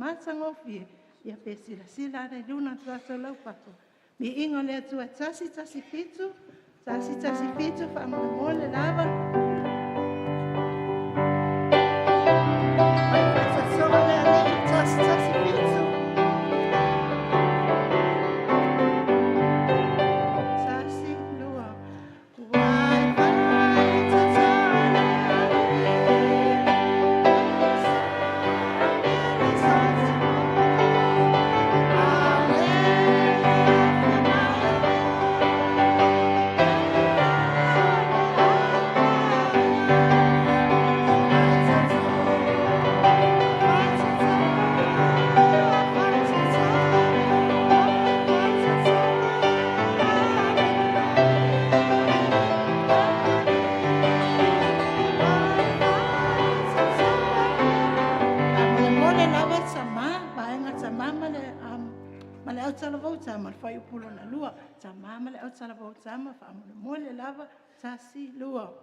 matangofi ia pe sila re luna tasa lau pato. Mi ingo le atua tasi fitu fa mole lava. Ai fa solo le ale tasi fitu. Tasi lua. Fai pulo na lua, ta mama le au tala bo tama fa mole lava tasi lua.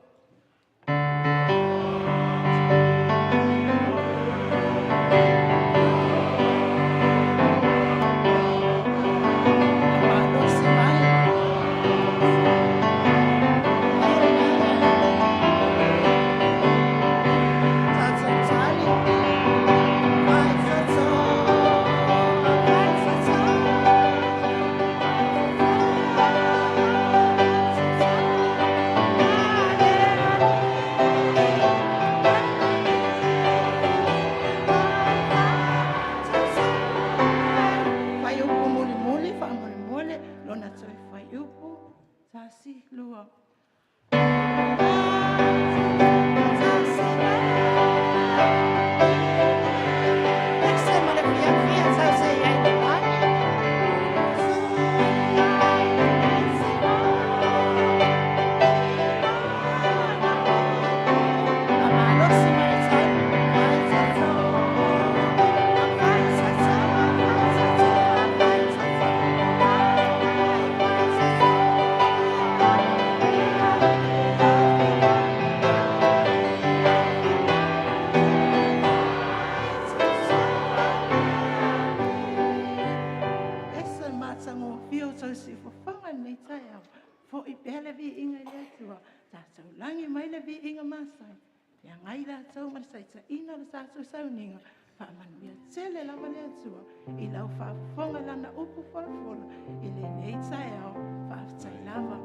Tele la male atua I lau whaafonga lana upu whalafola I le nei tai au whaatai lava.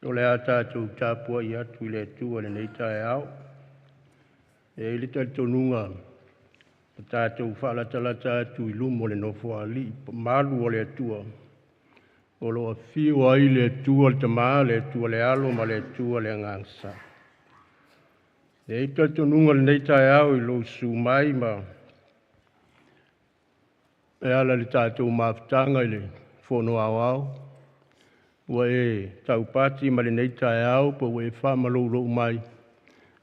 O le ata tu tapua I atu le tua le nei tae au. E le tali tonunga. Tātou whaalatala tu I lumo le nofo ali. Malu o le atua. O loa whio ai le atua le tamaa le atua le alo ma le atua le ngangsa. E tali tonunga le nei tae au I lo su mai ma. E ala le tātou mawhtanga I le whono au au. Ua e taupati ma le nei tae au po e whamalou mai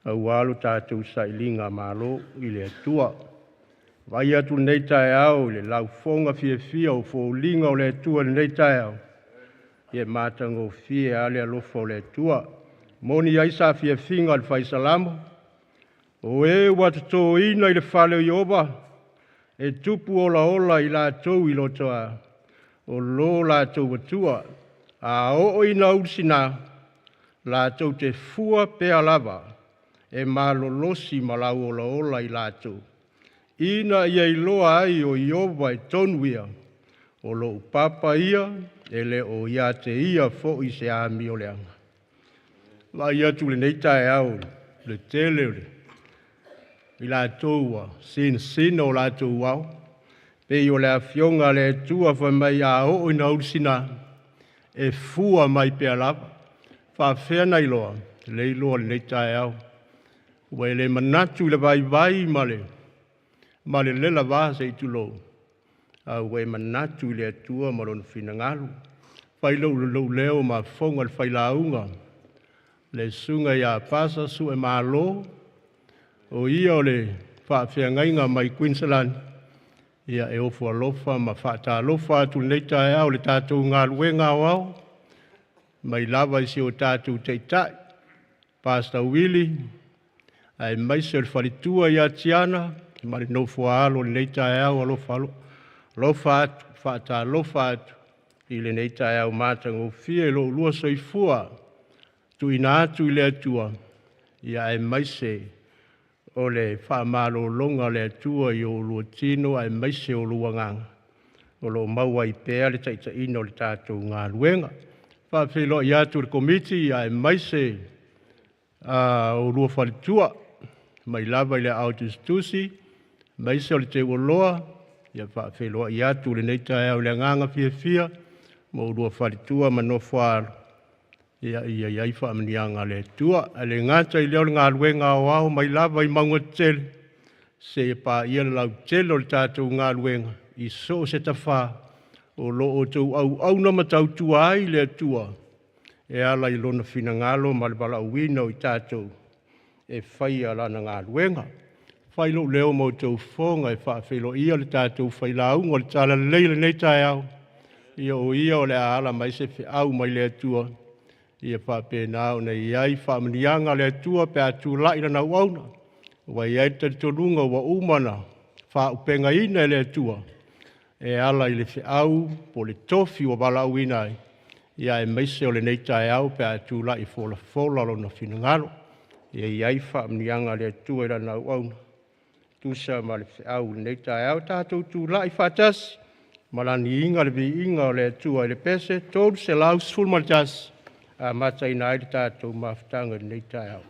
au alo tātou sailinga malo I le atua. Vai atu le nei tae au le lau fonga fia o fōlinga o le atua le nei tae au. Ie mātango fia ale alofo o le atua. Moni ai sa fia finga al whaisalamo. O e watato ina i le whale i oba, e tupu ola ola i la tau i lotoa, o lo la tau watua, a o ina usina, la tau te fua pea lava, e malolosi malau ola ola i la tau. Ina ia i loa ai o Iowa e tonuia, o lo upapa ia, e le o ia te ia fo i se ami o leanga. La ia tu le neita e au, le tele le, i la toua, sin o la toua, pe i o le afionga le tua fa mai a o ina usina, e fua mai pe alapa, fa fena i loa, le i loa le neita e au. Ua le manatu le vai ma le lela vasa i tulo. Ua manatu le atua ma lona finangalu. Failau lo leo ma fonga le Failauga. Le sunga ia pasa Suemalo. O ia o le whaafeangainga mai Queensland. Ia e ofu alofa ma whaata alofa atu neita e au le tātou ngā luenga o au. Mai lava isi o tātou teitai. Pastor Willie. Ai mai se le whalitua ia tiana. Ma le nofua alo le neita e au alofa atu. Whaata alofa atu. I le neita e au mātanga o fia e lo lua soifua. Tu ina atu i le atua. Ia ai mai se o le whaamalo longa le atua i o lua tino. Ai mai se o lua nganga. O lo maua i pēa le taita ino le tātou ngā luenga. Whaafelo i atu le komiti. Ai mai se o lua whalitua. Mai lava i le autostusi, mai se o le te uoloa, ia whaafelo i atu le neita e au le nganga fia, mo urua whalitua ma no whaaro. Ia iai whaamanianga le tua, a le ngata i leo le ngā luenga o au, mai lava i maunga tele, se pa ia le lau tele o le tātou ngā luenga, i so se ta wha, o lo o tau au na matau tua ai le tua, e ala i lona fina ngalo ma le bala uina o i tātou. E whai ala na ngā luenga. Whai lo leo mo tau whonga e whaafelo ia le tātou whailaunga le tāla leile nei tai au. Ia o ia o le ala mai se whi au mai le atua. Ia whaapena au nei iai whaamanianga le atua pe atu laina na uauna. Wa iai te tonunga wa umana whaupenga ina le atua. E ala i le whi au po le tofi wa bala au inai. Ia e meise o le nei tai au pe atu lai fola lo na finangalo. Ia iai whaamnianga le tua i rana uauna. Tusa ma le au nei tai au tātou tu lai whaatasi. Malani inga le vi inga o le tua i le pese. Tōru se lau sulmaltasi. A mata ina ai tātou mawhtanga nei tai au.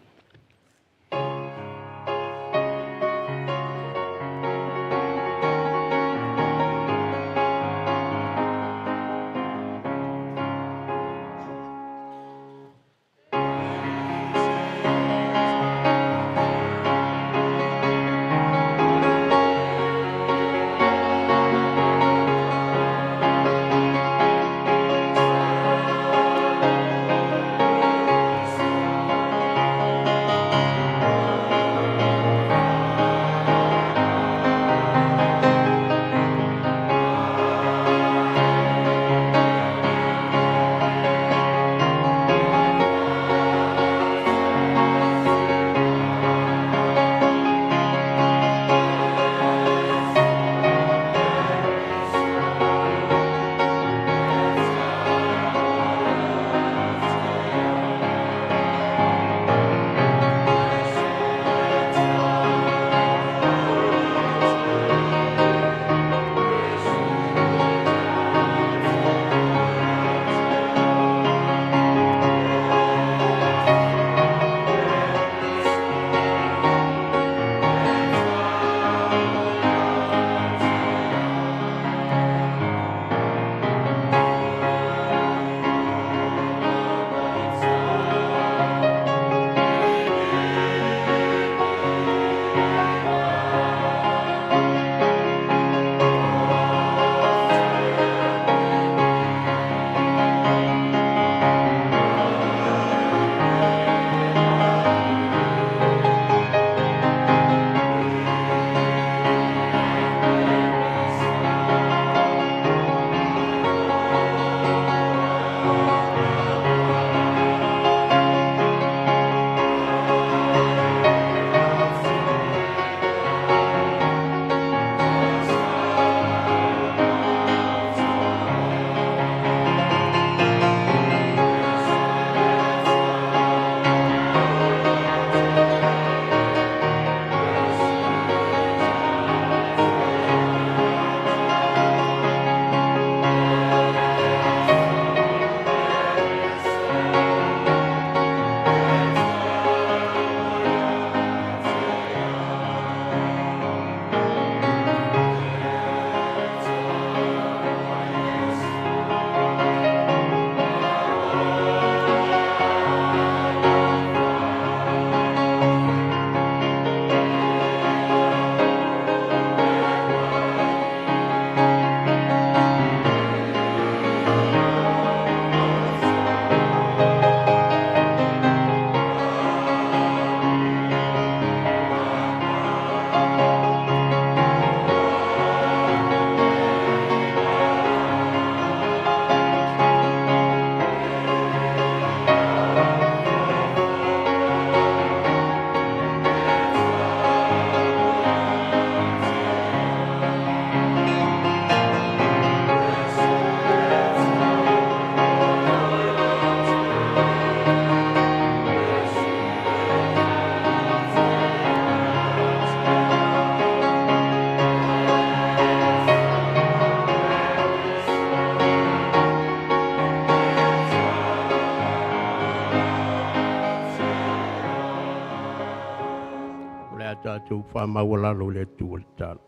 a tātou whamaualalo le tua le tālo.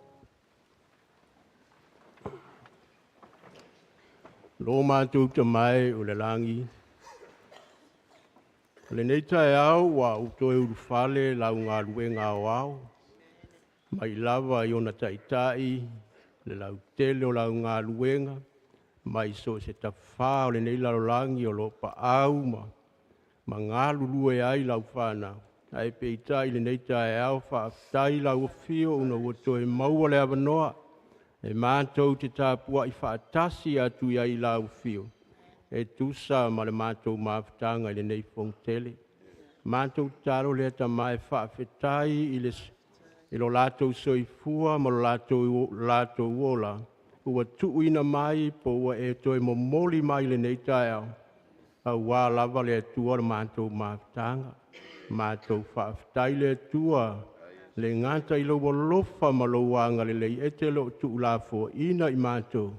Lo mātou ta mai o le langi. Le nei tae au wa utoe uru whale lau ngā luenga o au. Mai lava i ona taitai, le lau tele o lau ngā luenga. Mai so se ta whā o le nei lalo langi o lo pa au ma ngā lulue ai lau whānau. Ai pe itai le nei tae au whaafitai lau fio una utoe maua le avanoa. E mātou te tāpua i whaatasi atu ia i lau fio. E tusa ma le mātou mawhitanga i le nei whongtele. Mātou tāro lea ta mai whaafetai i lo lātou soifua ma lo lātou ola. Ua tuuina mai po ua e toi momoli mai le nei tae au. A wā lava le atua le mātou mawhitanga. Mātou whaafetai le atua. Le ngata i loa lofa ma lo wanga le lei e te lo tu la fo ina i mātou.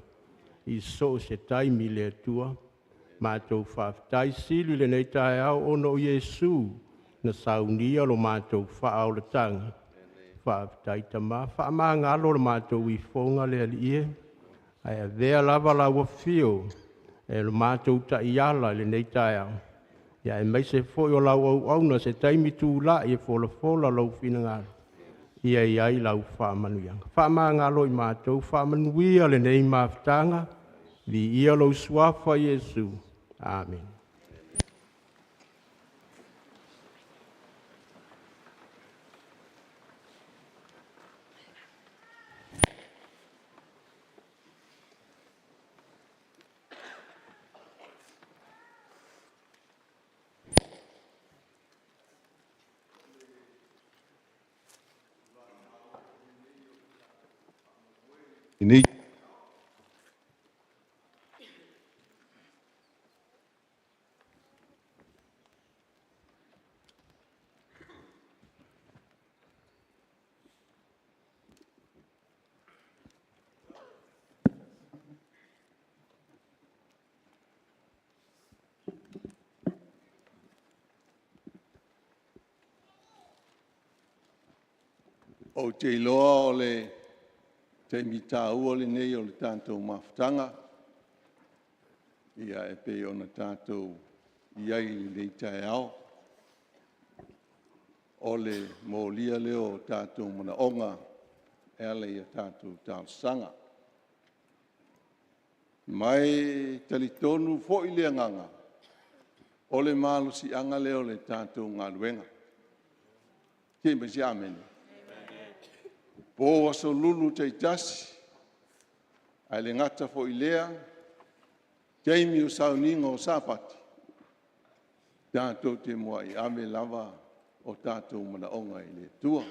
I so se taimi le atua. Mātou whaafetai sili le nei tae au ono Iesu. Na saunia lo mātou whaau le tanga. Whaafetai tama. Whaama ngalo le mātou i fonga le alie. Ai a vea lava la wafio. E lo mātou ta iala le nei tae au. Ia e mai se foi o lau au na se taimi tu la i e fola lau fina ngalo. Ia iai lau whaamanuianga. Whaamanga i mātou, whaamanuia le nei mawhitanga, vi ia lau suafa Iesu. Amen. Ini o te iloa o le te TAUA le nei o le tātou mawhitanga. Ia e pe o na tātou iai le tae au. O le mōlia leo tātou mana onga e ale ia tātou tāsanga. Mai talitonu fo i le anganga. O le malusi anga leo le tātou ngā luenga. Ke mbesi ameni. Po waso lulu te tasi, ai le ngata fo i lea, teimi o sauninga o sapati, tātou te mua i ame lava o tātou mana onga i le tua.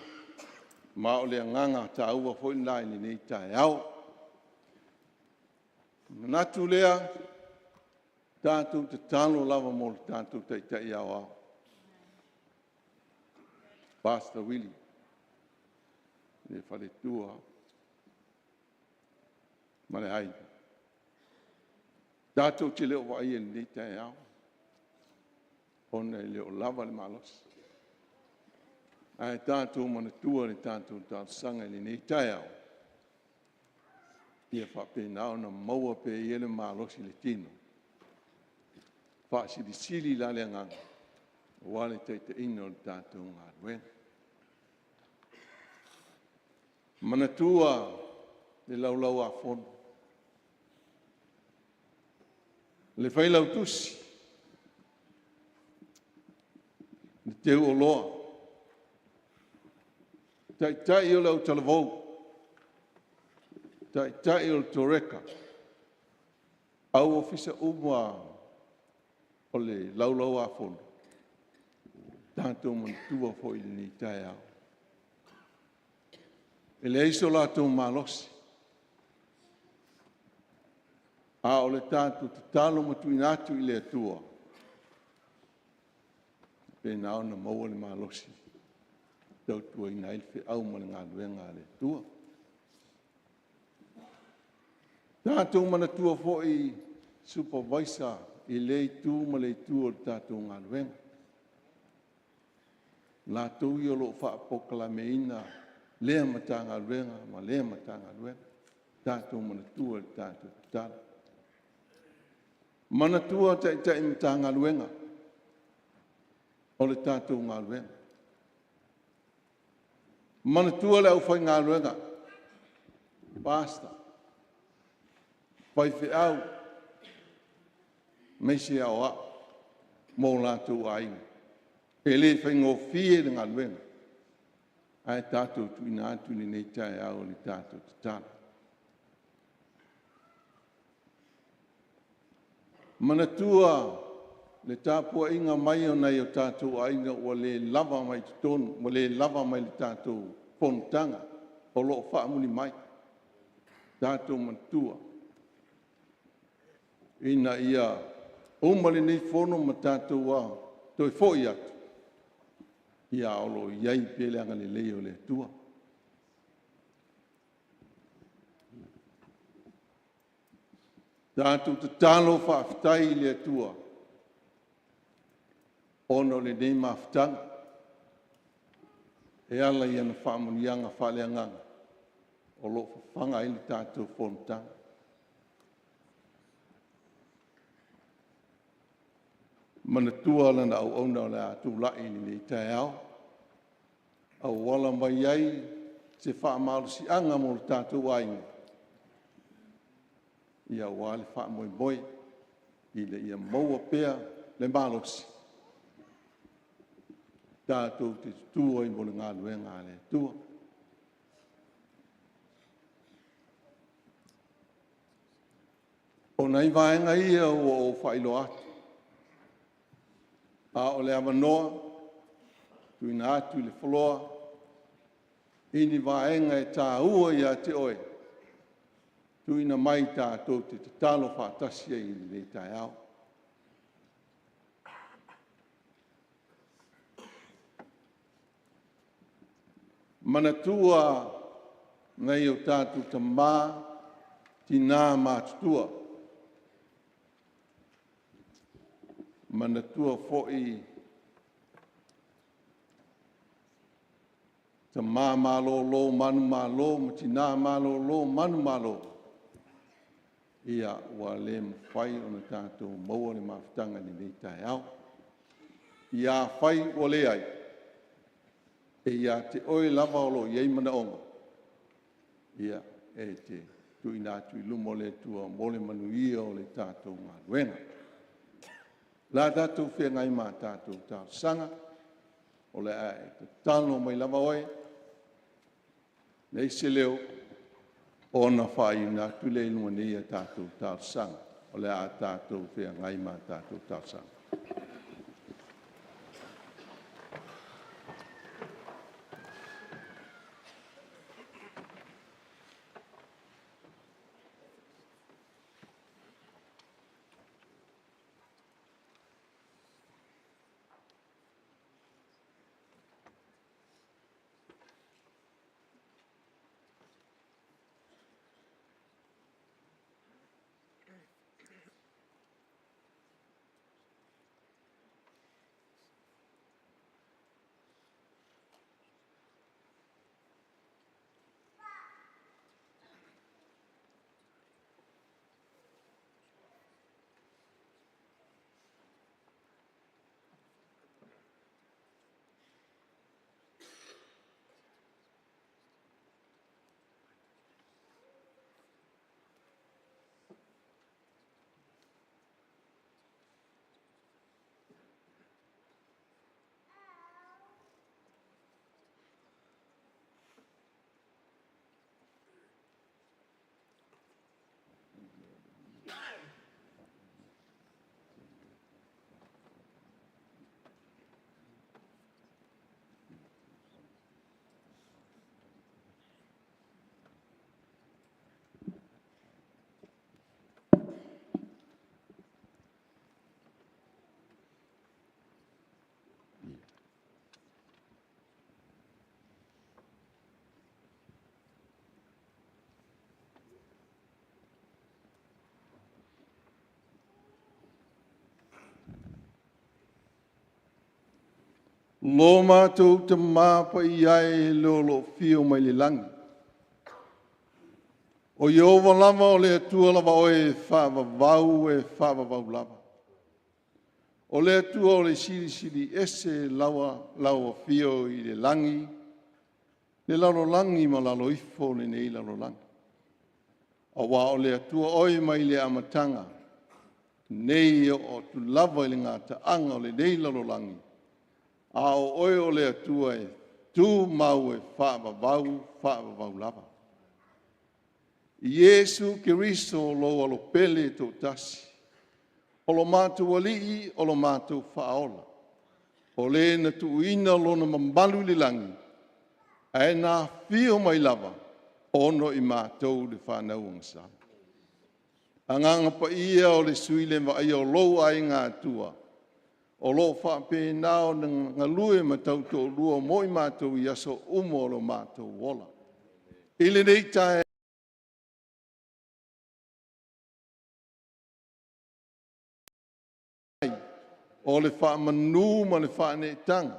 Ma o le nganga TAUA fo i nai ni nei tae au. Natu lea, tātou te talo lava mo tātou te tai au au. Pastor Willie. Le fale tua ma le hai. Tātou te leo wai e ni tae au. Ona i leo lava le malos. Ai tātou mana tua le tātou tāsanga i ni tae au. Ia whape nao na maua pe i ele malos i le tino. Whaasi di sili la le nganga. Wale te ino le tātou ngā ruenga. Manatua le laulau a fono. Le failautusi. Le teu o loa. Tai o lau talavou. Tai o le toreka. Au ofisa umua o le laulau a fono. Tātou manatua fo i ni tai au. E le iso lātou malosi. A o le tātou te talo matuina atu i le atua. Pena au na maua le malosi. Tau tua ina ilfe au mana ngā luenga le atua. Tātou mana tua fo i supervisor i le tu ma le tu o tātou ngā luenga. La tau i o lo whaapokala me ina, lea matanga ruenga, ma lea matanga ruenga. Tātou manatua le tātou tala. Manatua tai matanga ruenga, o le tātou ngā ruenga. Manatua le au whai ngā ruenga, pasta, whai whiau, meisi au a, mō lātou ainga. E le whai ngō fie le ngā ruenga. Ai tātou tuina atu ni nei tai au le tātou tala. Manatua le tāpua inga mai o nei o tātou ainga o le lava mai tonu, o le lava mai le tātou pontanga, o loo whaamuni mai. Tātou manatua. Ina ia, umale nei whono ma tātou a, toi fōi atu. Ia olo iai pele anga le leo le tua. Tātou te talo whaafitai le tua. Ono le nei mawhitanga. E ala i ana whaamunianga whaleanganga. O lo whanga ili tātou whontanga. Manatua lana au ona le atu lai ni tai au. Au wala mai ai se whaamarusi anga mo le tātou ainga. Ia wale whaamoe i le ia maua pea le malosi. Tātou te tua i mo le ngā luenga le tua. O nei vaenga ia o whailo atu. A o le amanoa, tuina atu i le wholoa, ini vaenga e tā ua ia te oe. Tuina mai tātou te talo whaatasia i le tai au. Manatua nei o tātou ta mā, tina mātutua. Manatua fo'i ta mā malo lo manu malo, tina malo lo manu malo. Ia ua le mwhai o na tātou maua le mawhitanga ni nei tai au. Ia whai o le ai. E ia te oe lava o lo iei mana onga. Ia e te tuina atu i lumo le tua mo le manuia o le tātou ngā luenga. La tātou whea ngai mā tātou tāu sanga. O le ai te tano mai lava oe. Nei se leo. Ona whai na tule inua nei a tātou tāu sanga. O le a tātou whea ngai mā tātou tāu sanga. Lo mātou te māpa i ai lo fio mai le langi. O Iova lava o le atua lava o e whaavavau lava. O le atua o le siri ese lawa fio i le langi. Le lalo langi ma lalo ifo le nei lalo langi. A wā o le atua oi mai le amatanga. Nei o tu lava i le ngata anga o le nei lalo langi. A o oi o le atua e tu mau e whaavavau lava. Iesu Keriso lo alo pele to tasi. O lo mātou alii, o lo mātou whaola. O le na tuuina lo na mambalu li langi. E nā whio mai lava, ono i mātou le whanau angsa. Anganga pa ia o le suile ma ai o lou ai ngā tua. O lo whape nao na ngalue ma tau to lua mo i mātou i aso umo o lo mātou wola. Ile nei tae o le whaamanu ma le whaanetanga.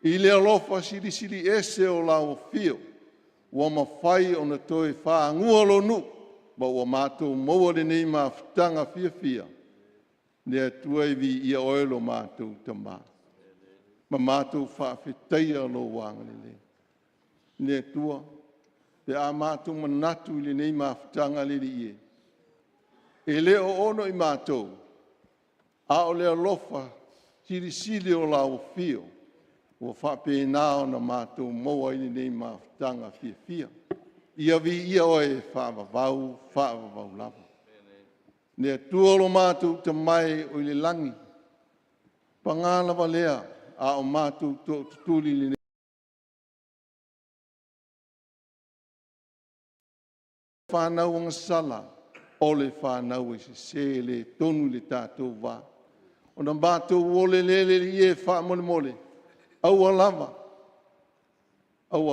I le alofa siri ese o lau fio, ua mawhai o na toi whaangua lo nu, ma ua mātou maua le nei mawhitanga fia. Ne atua i vi ia oelo mātou tamā. Ma mātou whaafetaia lo wanga le. Ne atua, pe a mātou manatu i le nei mawhitanga le li e. E leo ono i mātou, a o le alofa siri o lau fio, ua whape nao na mātou maua i nei mawhitanga fia. Ia vi ia oe whaavavau lava. Ne tuolo mātou te mai o le langi. Pangalawa lea a o mātou tutuli le nei. Whanau anga sala, o le whanau e se le tonu le tātou wā. O na mātou ole lele li e wha mole. Aua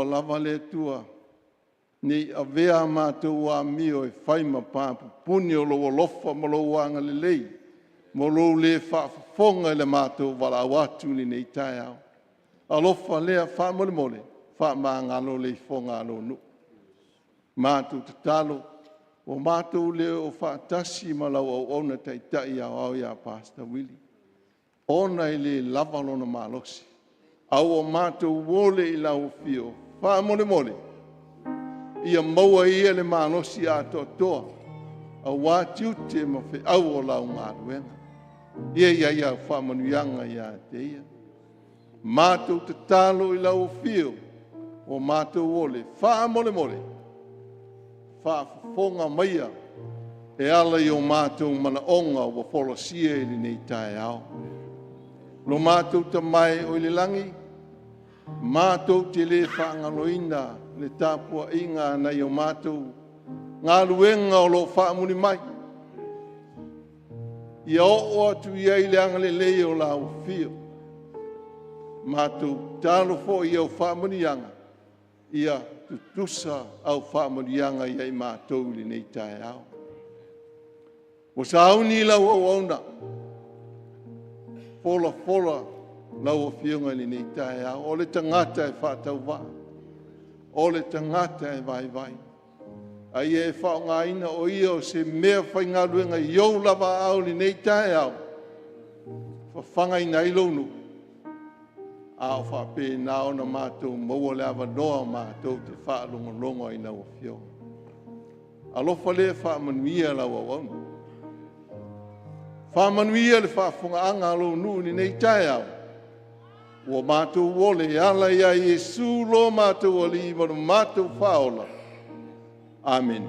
lava le tua. Nei a vea mātou a mio e whaima pāpu puni o lo lofa ma lo wanga le lei. Mo lo le whaafonga le mātou wala awatu ni nei tai au. A lofa lea wha mole. Wha maa ngalo le fonga alo nu. Mātou te talo. O mātou leo o whaatasi ma lau au ona tai au ia Pastor Willie. Ona i le lavalona malosi. Au o mātou wole i lau fio. Wha mole. Ia maua ia le malosi a toa. A wātiu te mawhi au o lau ngā ruenga. Ia wha manuianga ia te ia. Mātou te talo i lau fio. O mātou wole. Wha mole. Whaafonga maia e ala i o mātou mana onga wa wholosia i nei tai au. Lo mātou ta mai o le langi, mātou te le whaangaloina le tāpua inga nei o mātou ngā luenga o lo whaamuni mai. Ia o atu ia i le anga le lei o la o fio. Mātou tālo fo i au whaamuni ia tutusa au whaamurianga i ai mātou li nei tai au. O sa auni lau au auna, fola lau o whiunga li nei tai au, o le tangata e whātau wā, o le tangata e vai. Ai e whao ngā ina o ia o se mea whai ngā luenga i au lava au li nei tai au, whawhangai nei lonu. A o whape nao na mātou maua le awa noa mātou te whaalonga i nau o whio. Alofa le whaamanuia lau au au. Whaamanuia le whaafunga anga alo nuu ni nei tai au. Ua mātou wole ala ia Iesu lo mātou ali i manu mātou whaola. Amen.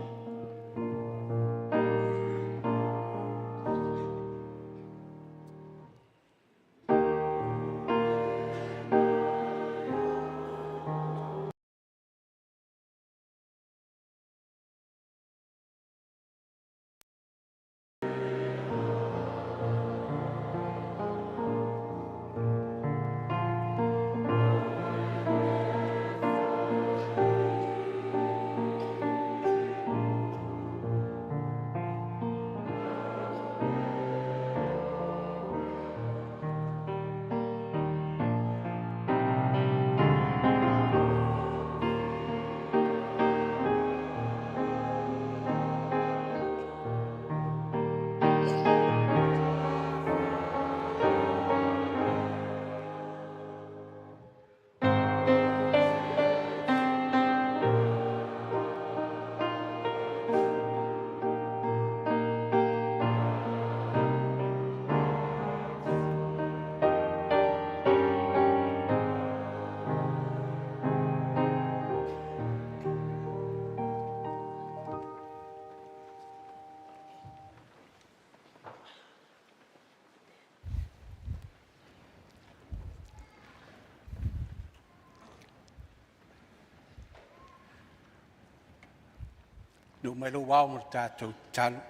no mai lo wao mo tātou talo.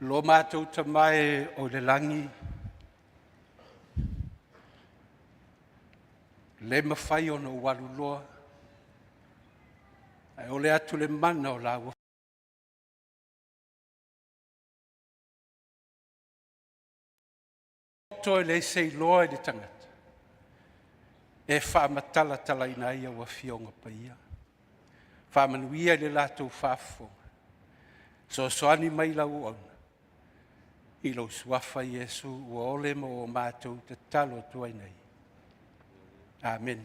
Lo mātou tamai o le langi, le mawhai o no waluloa, ai o le atu le mana o la ua. Toi le sei loa le tangata, e whaamatala tala ina ia wa fionga pa ia. Whaamanuia le lātou whaafonga, so soani mai lau ona. I lo suafa Yesu ua ole mo o mātou te talo tuai nei. Amen.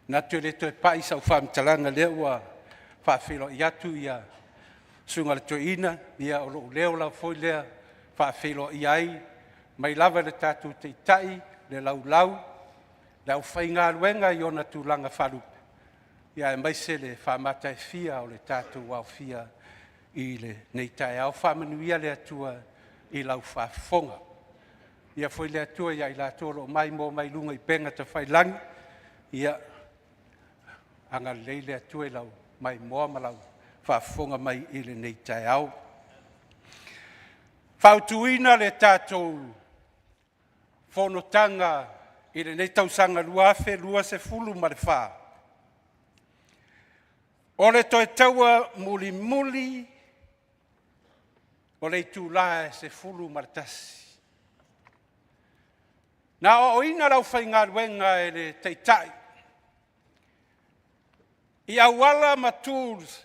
Nā tue le toe pai sau whaamitalanga lea ua whaafelo i atu ia sunga le toe ina, ia o lo leo lau foi lea whaafelo i ai, mai lava le tātou te itai, le lau lau, lau whai ngā luenga i ona tūlanga whalupe. Ia e mai se le whaamatai fia o le tātou wau fia i le nei tae au whamanuia le atua i lau whaafonga. Ia foi le atua ia i la tolo mai mo mai lunga i penga ta whailangi. Ia anga lei le atua i lau mai moa ma lau whaafonga mai i le nei tae au. Whautuina le tātou whonotanga i le nei tausanga luafe lua se fulu ma le wha. O le toi taua muli muli, o le ITULA SEFULU martasi. Nā o ina rau whai ngā ruenga e le teitai. I awala ma tools,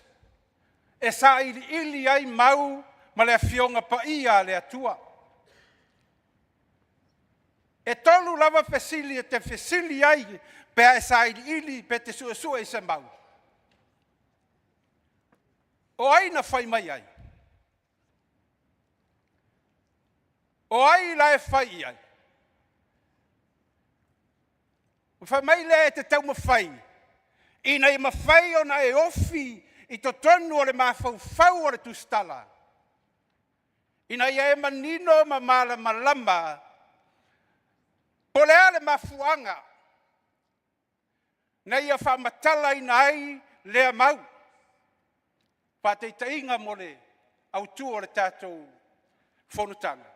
e sa ili ai mau ma le fionga pa ia le atua. E tolu lava fesili e te fesili ai, pe e sa ili pe te sua i se mau. O aina whai mai ai. O ai la e whai ai. O whai mai le e te tau mawhai. Ina i mawhai o na e ofi i to tonu o le mawhau o le tustala. Ina i e manino ma mala malama. Po le ale mafuanga. Na ia whamatala ina ai lea mau. Pate ta inga mo le au tu o le tātou whonutanga.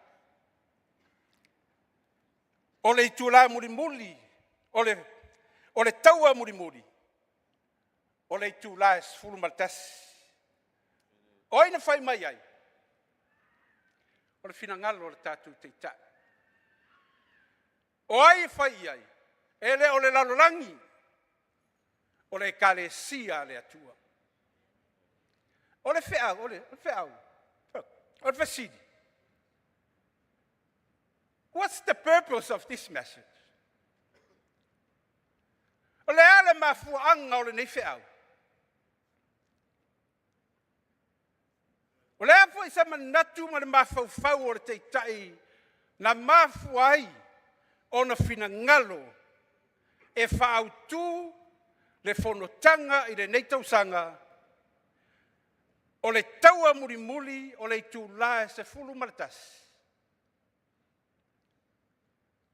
O le ITULA muri muri, o le TAUA muri muri, o le ITULA SEFULU martasi. O aina whai mai ai, o le finangalo o le tātou teita. O ai whai ai, ele o le lalolangi, o le kalesia le atua. O le wheau, o le fasidi. What's the purpose of this message? O le ale mafuanga o le nei wheau. O le afo i sa manatu ma le mafau o le teitai na mafuai o na finangalo e whaautu le whonotanga i le nei tausanga o le taua muri muri o le ITULA SEFULU martasi.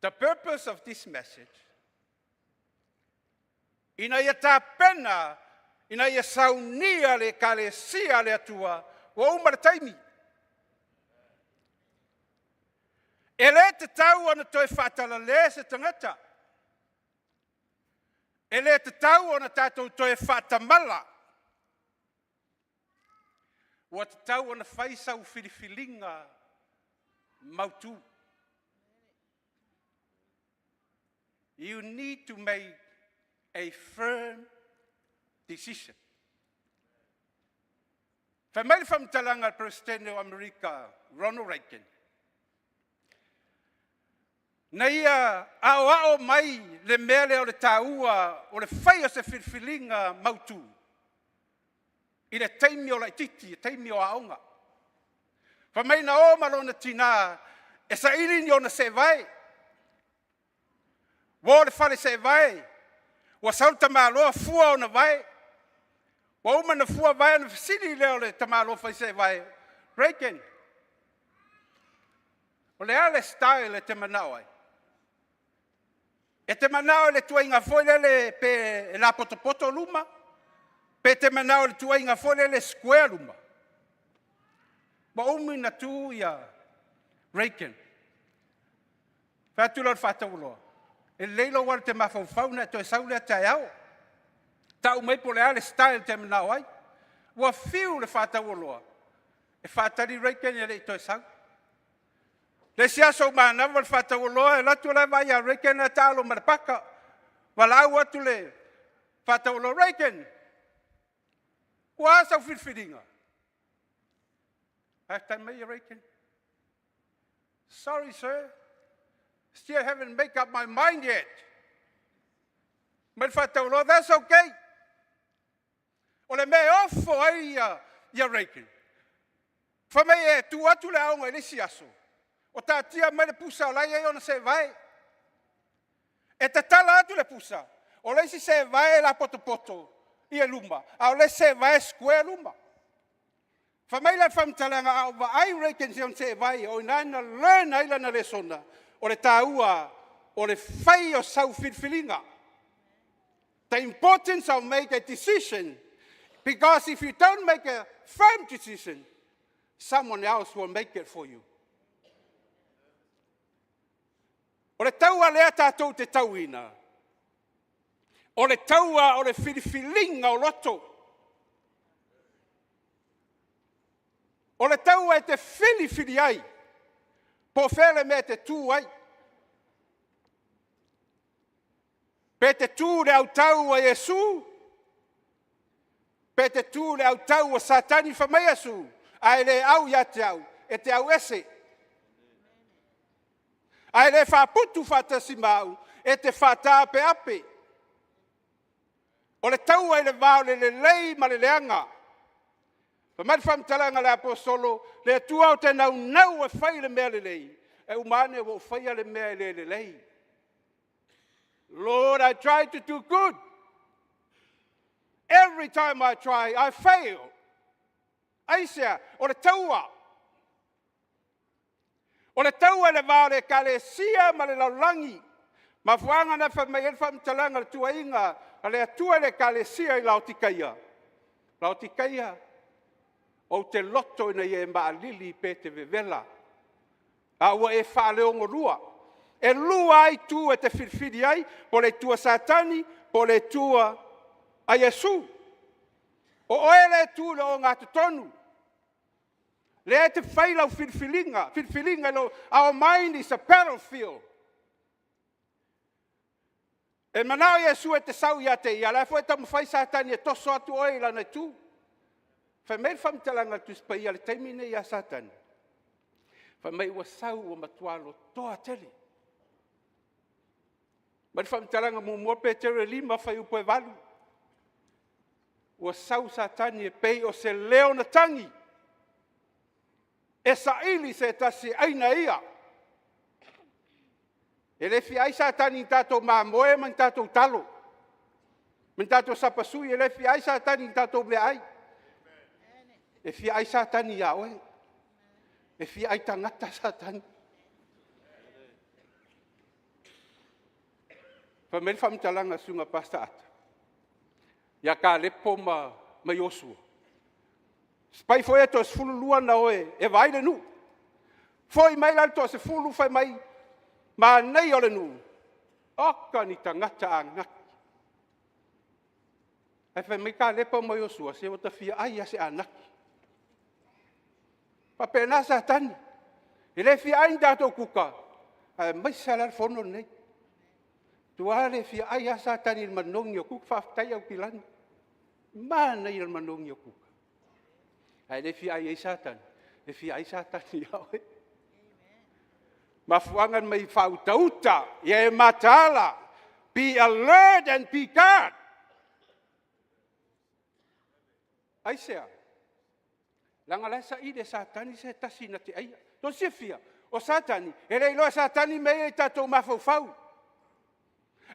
The purpose of this message, ina ia tāpena, ina ia saunia le kalesia le atua, wa umarataimi. E le te tau ana toi whaatala le se tangata. E le te tau ana tātou toi whaatamala. Wa te tau ana whaisau whiriwhilinga mautu. You need to make a firm decision. Whamaili whamtalanga Presidente o Amerika, Ronald Reagan. Na ia ao mai le mele o le TAUA o le whaia se whirwhilinga mautu. I le teimi o la ititi, teimi o aonga. Whamai na o malona tina, e sa irini o na se vai. Wa le fale se vai. Wa sauta maloa fua o na vai. Wa uma na fua vai na fasili leo le tamaloa fai se vai. Reagan. O le ale style e te manao ai. E te manao le tua inga foi le pe la potopoto luma. Pe te manao le tuainga fole le square luma. Ma umi na tu ia Reagan. Fatula le fatauloa. E leilo wale te mafau na to e saule te au. Tau mai po le ale style te manao ai. Wa fiu le fatauloa. E fatali Reagan e le to e sau. Le siaso mana wale fatauloa e latu le vai a Reagan a talo marapaka. Walau atu le fatauloa Reagan. Wa sa filfilinga. After me, Reagan. Sorry, sir. Still haven't made up my mind yet. But fatauloa, that's okay. O le me ofo ai ia Reagan. Fa me e tu atu le aonga le siaso. O ta tia me le pusa o lai e ona se vai. E te tala atu le pusa. O le si se vai la poto. Ia luma. A o le se vai square luma. Fa mai la famtalanga au va ai Reagan se vai o nana learn ai lana le sona. O le TAUA o le fai o sau filfilinga. The importance of make a decision. Because if you don't make a firm decision, someone else will make it for you. O le taua lea tātou te tauina. O le taua o le filfilinga o loto. O le taua e te filifili ai. Po fele me te tū ai. Pe te tū le au tau a Jesu. Pe te tū le au tau a Satani whamai Jesu. Ai le au ia te au. E te au ese. Ai le whaputu whatasi mau. E te whata ape ape. O le tau ai le vau le lei ma le leanga. Whamai whamtalanga le apostolo. Le tua o te nau e whai le mea le lei. E umane o whai le mea le lei. Lord, I try to do good. Every time I try, I fail. Aisea, o le taua. O le taua le vau le kalesia ma le laulangi. Ma fuanga na whamai whamtalanga le tua inga. A le atua le kalesia I laotikaia. Laotikaia. O te loto ina e maalili pe te vevela. A ua e whaaleongo rua. E lua ai tu e te whirwhiri ai, po le tua Satani, po le tua a Yesu. O oe le tu le o ngā tutonu. Le e te whailau whirwhiringa. Whirwhiringa lo, our mind is a battlefield. E manao Yesu e te sau ia te ia, la fo e tamu whai Satani e toso atu oe lana tu. Whamei whamtalanga tu spai ale taimine ia Satani. Whamei ua sau o matualo toa tele. Mari whamtalanga mua pe tere lima whai upo e walu. Ua sau Satani e pei o se leo na tangi. E sa ili se tasi aina ia. E le fi ai Satani tato mamoe man tato talo. Man tato sapasui e le fi ai Satani tato mea ai. E fi ai Satani ia oe. E fi ai tangata Satani. Whameri whamtalanga sunga pasta ata. Ia ka lepo ma Yosua. Spai foi e to se fulu lua na oe. E vai le nu. Foi mai la to se fulu fai mai. Ma nei o le nu. Oka ni tangata a ngaki. E whai mai ka lepo ma Yosua. Se o ta fia ai ase a ngaki. Pa pena Satani. E le fia ai dato kuka. Ai mai salar fono nei. Tua le fia ai a Satani il manongi o kuka whaftai au kilani. Mana il manongi o kuka. Ai le fia ai Satani. Le fia ai Satani au. Mafuangan mai fautauta. Ia e matala. Be alert and be guard. Ai sea. Langa lesa i de Satani se tasi na te aia. To se fia. O Satani. E rei loa Satani mei e tatou mafau.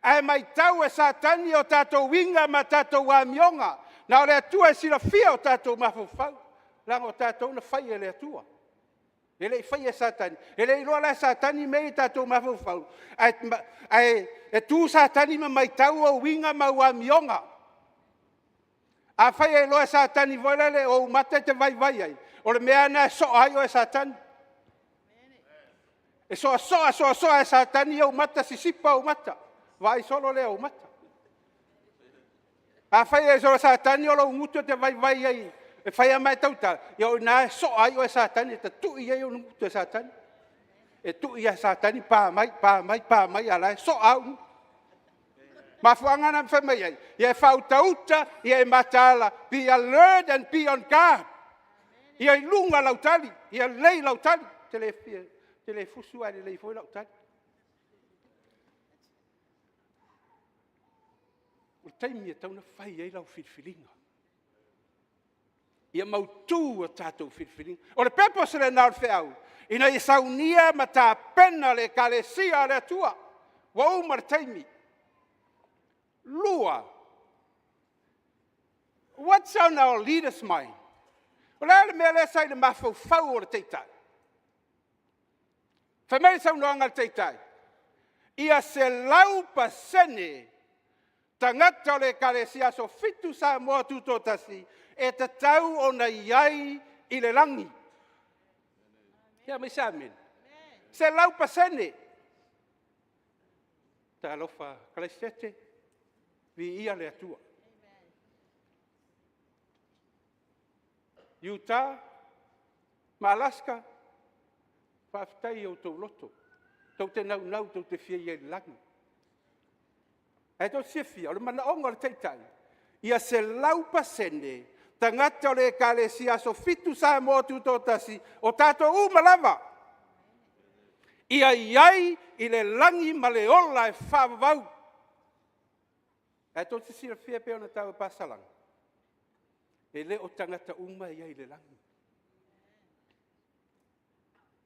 Ai mai tau e Satani o tatou winga ma tatou wamionga. Na o le atua e sila fia o tatou mafau. Langa o tatou na fai e le atua. E le fai e Satani. E rei loa le Satani mei e tatou mafau. E tu Satani ma mai tau o winga ma wamionga. A whai e loa Satani voilele o umata te vai ai. O le mea na so ai o e Satani. E soa e Satani e umata sisipa umata. Vai solo le umata. A whai e soa Satani o lo umutu te vai ai. E whai a mai tauta. Ia o na so ai o e Satani. E ta tui ai o umutu e Satani. E tui a Satani pa mai ala. So au. Ma fuangana whamai ai. Ia e whautauta, ia e matala. Be alert and be on guard. Ia i lunga lautali. Ia lei lautali. Tele fusu ai lei foi lautali. O taimi e tauna whai ai lau whirwhiringa. Ia mautu o tātou whirwhiringa. O le pepo se le nār whiau. Ina i saunia ma tā pena le kalesia le tua. Wa umar taimi. Lua. What's on our leaders' mind? Ola le mea le sai le mafau o le teitai. Whamere sau noanga le teitai. Ia se lau pasene tangata o le kalesia so fitu sa moa tutotasi e te tau o na iai i le langi. Ia me sa amen. Se lau pasene. Ta alofa kaleisete. Vi ia le atua. Utah, ma Alaska, whaftai o tau loto. Tau te nau, tau te whia ia langi. E tau sefia, o le mana onga le teitai. Ia se lau pasene, tangata o le kalesia so fitu sa mo tutotasi, o tato umalava. Ia iai i le langi ma le ola e whavau. E tō te sira whia pēo na tau e pasalang. E le o tangata uma ia i le langi.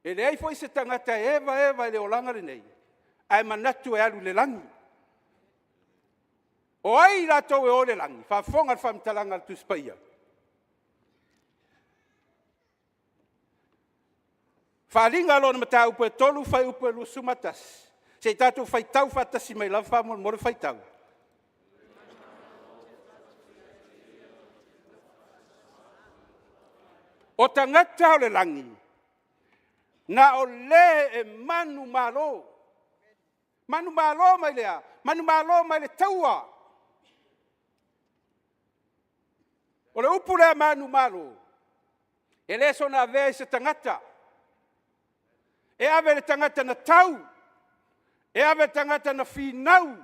E le ai foi se tangata eva i le o langare nei. Ai manatu e alu le langi. O ai la tau e o le langi. Whafonga al whamtalanga al tuspaia. Whalinga alo na mata upe tolu whai upe lu sumatas. Se tatu whai tau whatasi mai lau whamon mora whai tau. O tangata o le langi, na o le e manu malo. Manu malo mai lea, manu malo mai le TAUA. O le upu lea manu malo. E le so na vea se tangata. E ave le tangata na tau. E ave le tangata na whinau.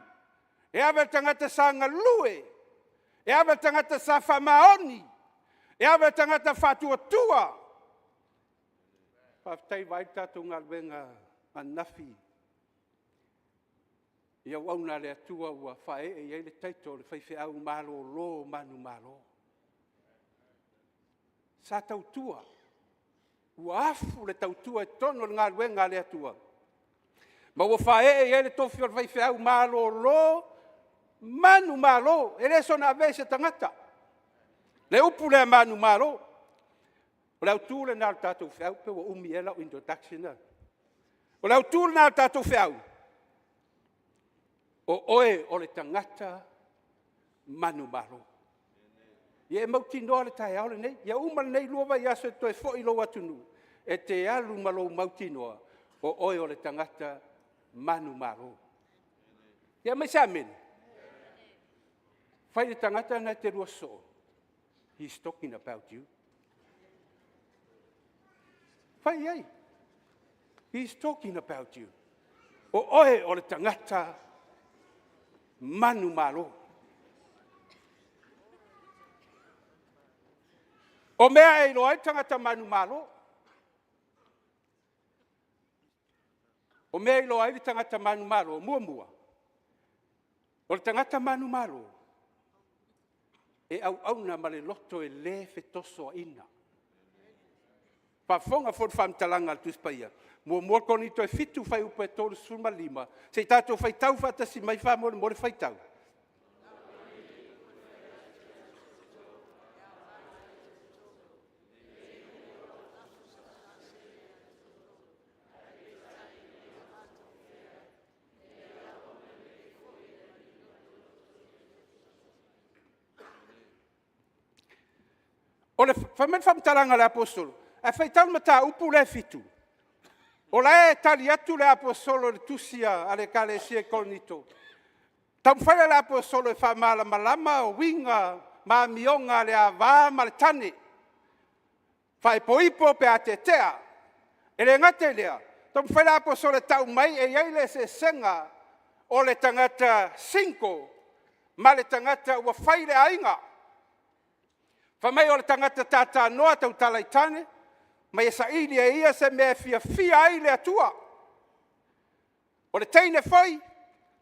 E ave le tangata sa ngalue. E ave le tangata sa whamaoni. E awe tangata whatua tua. Whaftai vai tātou ngā luenga anafi. Ia wauna le atua ua whae e iei le taito le whaiwhi au malo lo manu malo. Sa tau tua. Ua afu le tau tua e tono ngā luenga le atua. Ma ua whae e iei le tofi o le whaiwhi au malo lo manu malo. E le sona ave se tangata. Le upu le manu malo. O le autu le nal tātou whiau, pe wa umi ela o introduction. O le autu le nal tātou whiau. O oe o le tangata manu malo. Ia e mauti noa le tae aole nei. Ia uma nei lua vai aso e toe fo i lo atunu. E te alu malo mauti noa. O oe o le tangata manu malo. Ia mai sa amen. Whai le tangata na te rua so. He's talking about you. Whai ai. He's talking about you. O oe o le tangata manu malo. O mea e loa tangata manu malo. O mea e loa tangata manu malo. Mua. O le tangata manu malo. E au na male loto e le fetoso ina. Whafonga fod whamtalanga al tuspaia. Mua koni to e fitu whai upe tolu sulma lima. Se tato whai tau whatasi mai whamore more whai tau. O le whamen whamtalanga le apostolo. E whaitau mata upu le fitu. O le tali atu le apostolo le tusia a le kale sia kolnito. Tam whaia le apostolo e whamala malama o winga ma mionga le ava ma le tane. Whai poipo pe a te tea. E le ngate lea. Tam whaia le apostolo e tau mai e iei se senga o le tangata 5 ma le tangata ua whai le ainga. Whamai o le tangata tata noa tau talaitane, mai e saili e ia se mea fia ai le atua. O le teine foi,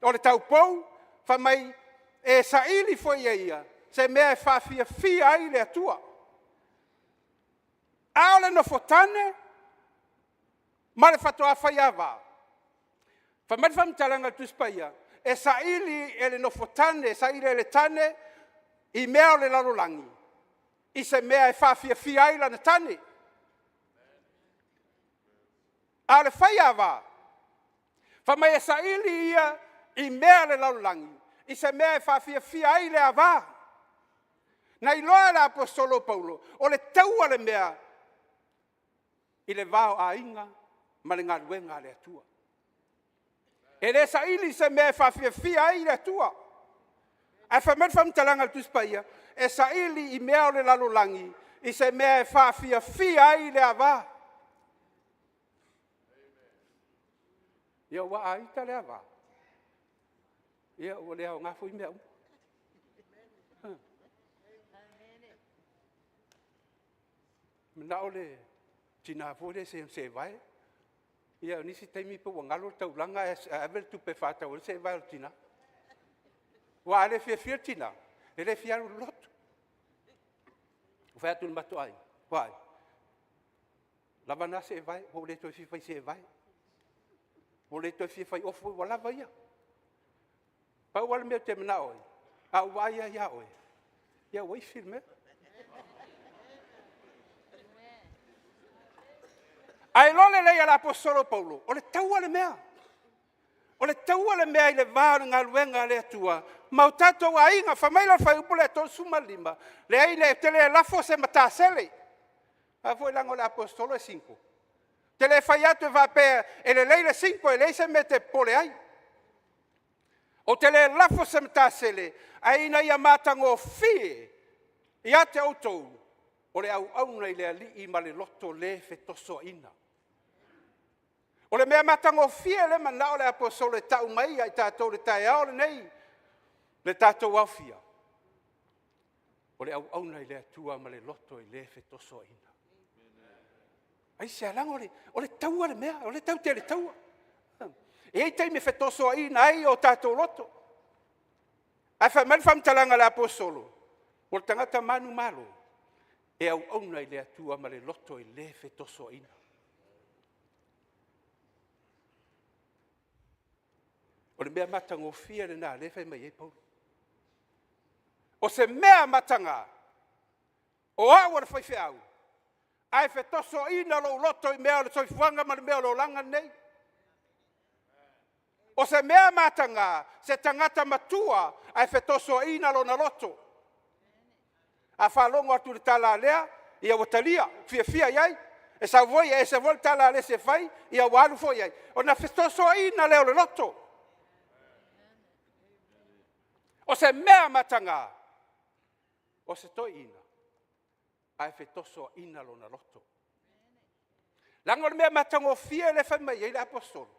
o le tau pou, whamai e saili foi e ia, se mea fia ai le atua. A o le nofotane, ma le fatoa whai awa. Whamai whamtalanga tuspaia, e saili e le nofotane, e saili e le tane, i mea o le lalolangi. I se mea e fia ai lana tane. A le whai awa. Whamai e saili ia i mea le laulangi. I se mea e fia ai le awa. Na i loa le apostolo Paulo. O le taua le mea. I le vao a inga. Ma le ngaruenga le atua. E le saili se mea e fia ai le atua. A whamet whamtalanga tuspaia. E saili i mea o le lalolangi, i se mea e fia ai le awa. Ia ua aita le awa. Ia ua lea o ngafo i mea umu. Mna o le tina fōre se vai. Ia nisi taimi pa ua ngalo taulanga e avel tupe whātau se vai o tina. Ua ale fia tina. Ele fiaru lotu. Whai atu le matu ai. Wai. Lava na se vai, ho le toi fifai se vai. Ho le toi fifai ofu wa lava ia. Pa wala mea te mena oi. A uaia ia oi. Ia oi filme. Ai lole lei ala apostolo Paulo. O le taua le mea. O le taua le mea i le vāru ngā luenga le atua. Mau tātou a inga, whamaila whai upo le atou sumalima. Le ai le tele lafo se matasele. A foi lango le apostolo e 5. Tele whai atu e vapea e le leile 5 e leise me te pole ai. O tele lafo se matasele. A ina ia matango fie. Ia te autou. O le au nei le ali i ma le loto le fetoso ina. O le mea matango fie le mana o le apostolo e tau mai ai tātou le tae ao le nei. Le tātou au fia. O le au nei le atua ma le loto i le fetoso ina. Ai se alang o le taua le mea, o le tau te le taua. E ei teime fetoso ina ai o tātou loto. Ai whamari whamtalanga le apostolo. O le tangata manu malo. E au nei le atua ma le loto i le fetoso ina. O le mea matanga o fia le nā, le whai mai e Paulo. O se mea matanga, o awa le whai whiau, ai whetoso ina lo loto i mea le soifuanga ma le mea lo langa nei. O se mea matanga, se tangata matua, ai whetoso ina lo na loto. A whalongo atu le tala lea, ia watalia, fia iai, e sa voi e se vol tala le se whai, ia walu fo iai. O na whetoso ina leo le loto. O se mea matanga, o se toi ina, ai fetoso ina lo na loto. Lango le mea matanga o fia le whai mai, e le apostolo.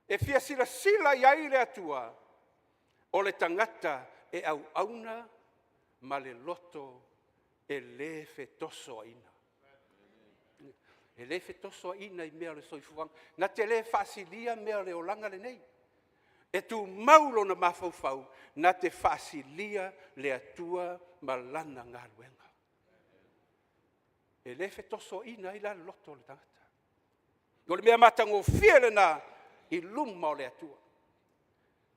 E fia sila iai le atua, o le tangata e au auna ma le loto e le fetoso ina. E le fetoso ina i mea le soifuanga, na te le fasilia mea le olanga le nei. E tu maulo na mafaufau, na te fasilia le atua malana ngā luenga. E le fetoso ina i la loto le tangata. O le mea matango fiele na i luma o le atua.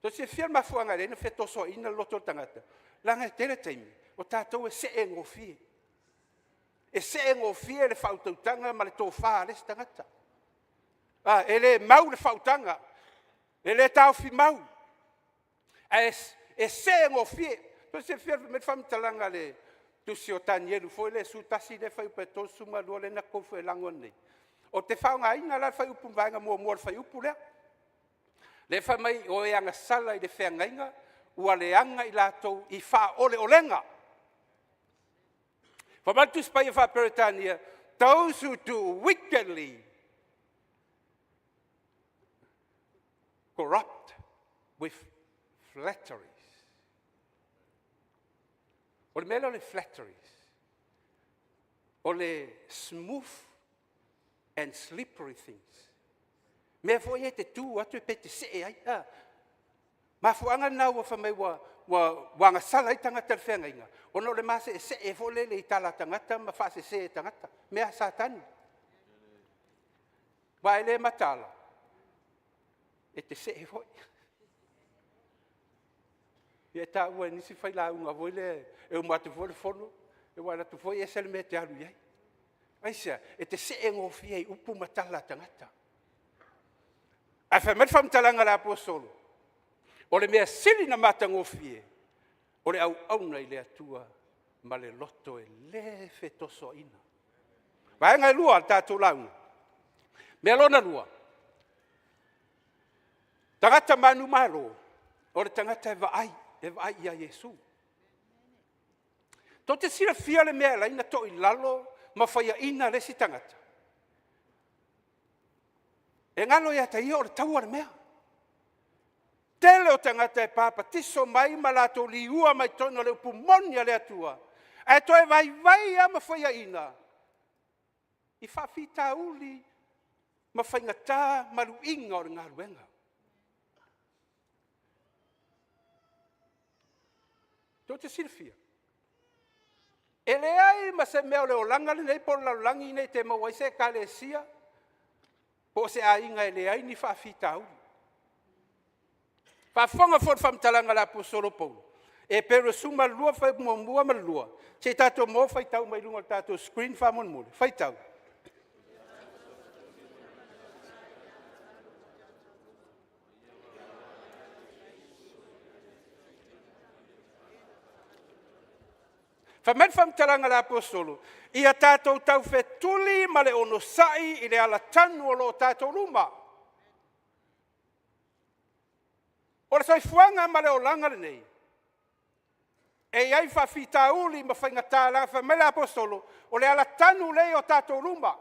To se fiel mafuanga le na fetoso ina loto le tangata. Langa tele taimi, o tātou e se e ngofie. E se e ngofie le fautautanga ma le tō whā le tangata. E le mau le fautanga. E le tau fi mau. E se ngofie. To se fiel me whamtalanga le tusi o tani elu foi le sutasi le fai pe tol suma lo le na ko foi lango nei o te whaunga ina la fai upu vainga mua fai upu lea le fai mai o e anga sala i le whengainga ua le anga i latou i wha ole olenga whamatu spai e wha peritania those who do wickedly corrupt with flatteries. O le mele o le flatteries. O le smooth and slippery things. Mea fo e te tū atu e pete se e ai. Ma fuanga nau wa whamai wanga sala i tangata le whengainga. O no le mase e se e fo lele i tala tangata ma whase se e tangata. Mea satani. Wa ele matala. E te se e foi. Ia TAUA nisi Failauga voile e o mate vole fono e wala tu foi ese me te alu ai. Aisa e te se ngofia i upu matala tangata. A fa met fam talanga la apostolo. O le mea sili na mata ngofie. O le au na ile atua ma le loto e le fetoso ina. Vai ngai lua tatu lau. Me lona lua. Tangata manu malo. O le tangata e vai ia Yesu. To te sira fia le mea la ina to i lalo ma faya ina le si tangata. E ngalo ia ta ia o le taua le mea. Tele o tangata e papa tiso mai ma lato liua mai tono le upumonia le atua. E to e vai a ma faya ina. I whawhita uli ma whaingata maru inga o le ngā ruenga. To te sirfia. E le ai ma se mea o le o langa le nei po la langi nei te mawai se ka le sia. Po se a inga e le ai ni whawhita uli. Whawhonga fod whamtalanga la apostolo Paulu. E pero suma lua whai mua ma lua. Se tato mo whai tau mai lunga tato screen whamon mule. Whai tau. Whamet whamtalanga la apostolo. Ia tātou tau whetuli ma le ono sai i le ala tanu o lo tātou luma. O le soifuanga ma le o langa le nei. E iai whawhita uli ma whaingata la whamele apostolo. O le ala tanu le o tātou luma.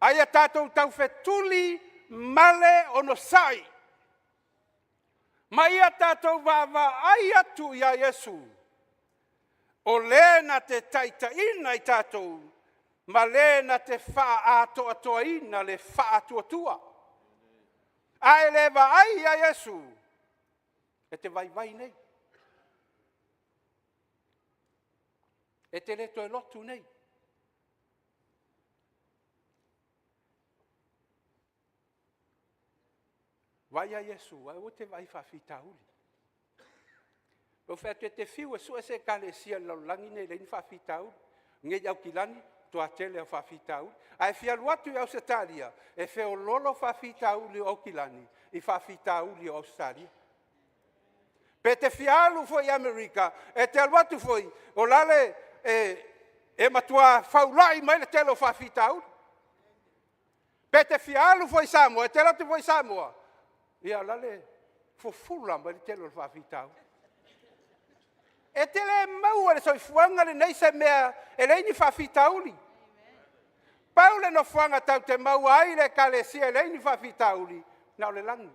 Aia tātou tau whetuli ma le ono sai. Ma ia tātou wawa ai atu ia Yesu. O lena te taita ina i tātou, ma lena te wha atoa toa ina le wha atua tua. A e lewa ai a Yesu, e te vai nei. E te leto e lotu nei. Vai a Yesu, ai o te vai whawhita uli. O fete te fiu e sua se kale sia la langi nei le whawhita uli. Nge au kilani, to atele o whawhita uli. Ai fia luatu i Australia, e feo lolo whawhita uli o kilani, i whawhita uli o Australia. Pe te fialu foi Amerika, e te aluatu foi, o lale e matua faulai mai le telo whawhita uli. Pe te fialu foi Samoa, e te latu foi Samoa. Ia lale, fufula mai le telo whawhita uli. E te le maua le soifuanga le nei se mea e le ni whawhita uli. Paule no fuanga tau te maua ai le kalesia e le ni whawhita uli. Nau le langi.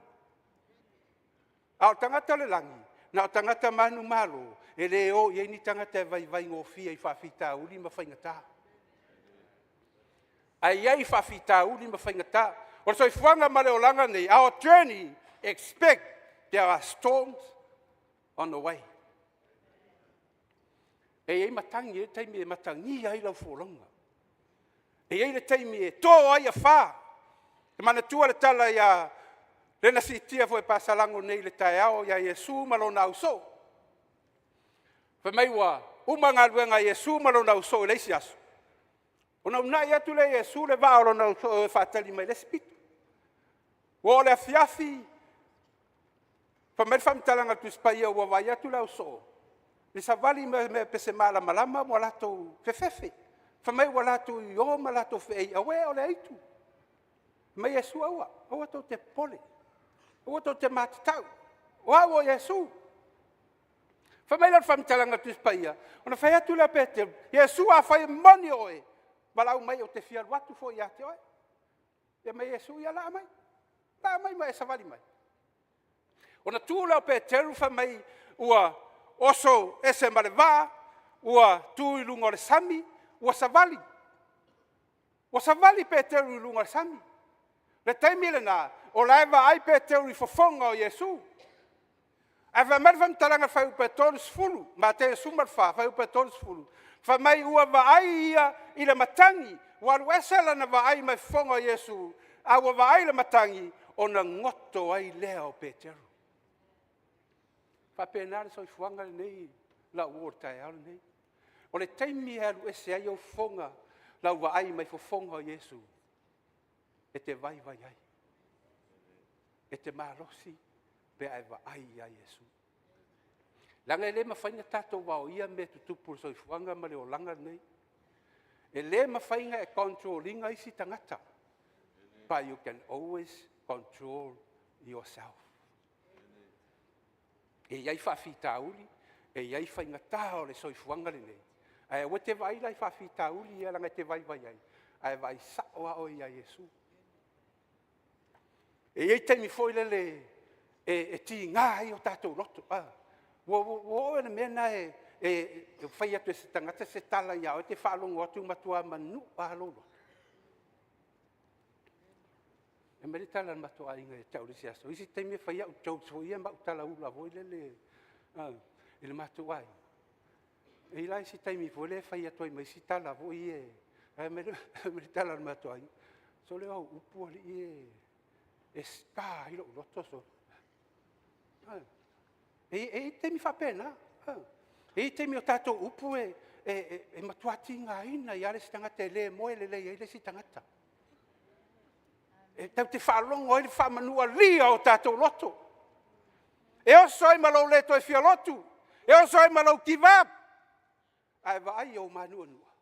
Au tangata le langi. Nau tangata manu malo. E le o i ni tangata e vai ngofia i whawhita uli ma whaingata. Ai ai whawhita uli ma whaingata. O soifuanga ma le o langa nei. Our journey, expect there are storms on the way. E ei matangi e taimi e matangi ai lau fōlonga. E ei le taimi e tō ai a whā. Te mana tua le tala ia lena sitia fo e pasalango nei le tae ao ia Yesu malo na uso. Whamaiwa, umanga luenga Yesu malo na uso e leisi aso. Ona unai atu le Yesu le vāolo na uso e whātali mai le spitu. Wo le afiafi. Whamai whamtalanga tu spaia ua vai atu la uso. Le savali me pese malama mo lato fefefe. Famai wa lato yo ma lato fe awe o le itu. Ma Yesu awa to te pole. Awa to te matau. Wa Yesu. Famai la famtalanga tu spaia. Ona fa tu la pete. Yesu a fa moni oe. Balau mai o te fia watu fo ia te oe. Ya mai Yesu ya la mai. La mai mai savali mai. Ona tu la pete famai ua oso ese maleva ua tu ilunga le sami ua savali. Ua savali peteru ilunga le sami. Le taimile na o laiva ai peteru I fofonga o Yesu. Ai va mai vam talanga fai peteru sfulu, ma te sumar fai peteru sfulu. Fa mai ua va ai ia I le matangi, wa luesela na va ai mai fofonga o Yesu. A ua va ai le matangi o na ngoto ai lea o peteru. Fa penare so fuanga nei la uorta e al nei. O le taimi alu ese ai o fonga la wa ai mai fofonga o Yesu. E te vai ai. E te marosi pe ai wa ai a Yesu. Langa le mafainga tato wa o ia me tutupu so fuanga ma le o langa nei. E le mafainga e controllinga isi tangata. But you can always control yourself. E iai whawhitauli, e iai whaingata o le soifuanga le nei. Ai o te vai lai whawhitauli ia langa te vai ai. Ai vai saoa o ia Yesu. E iai teimi foile le e ti ngai o tātou roto. Wo ene mena e whai atu e se tangata se tala ia o te whalongo atu matua manu a lolo. E meri tala matua inga e tau risi aso. Isi teimi whai au tau so ia mau tala ula voile le le matua ai. E ila isi taimi voile whai atu ai mai si tala vo i e. E meri tala matua inga. So le au upu ali i e ska ilo roto so. E teimi whapena. E teimi o tātou upu e matuati ngā ina i ale si tangata e le moe le lei e le si tangata. E tau te whaalongo e le whamanua lia o tātou loto. E oso e malau leto e fia lotu. E oso e malau kivap. Ai vai o manua nua.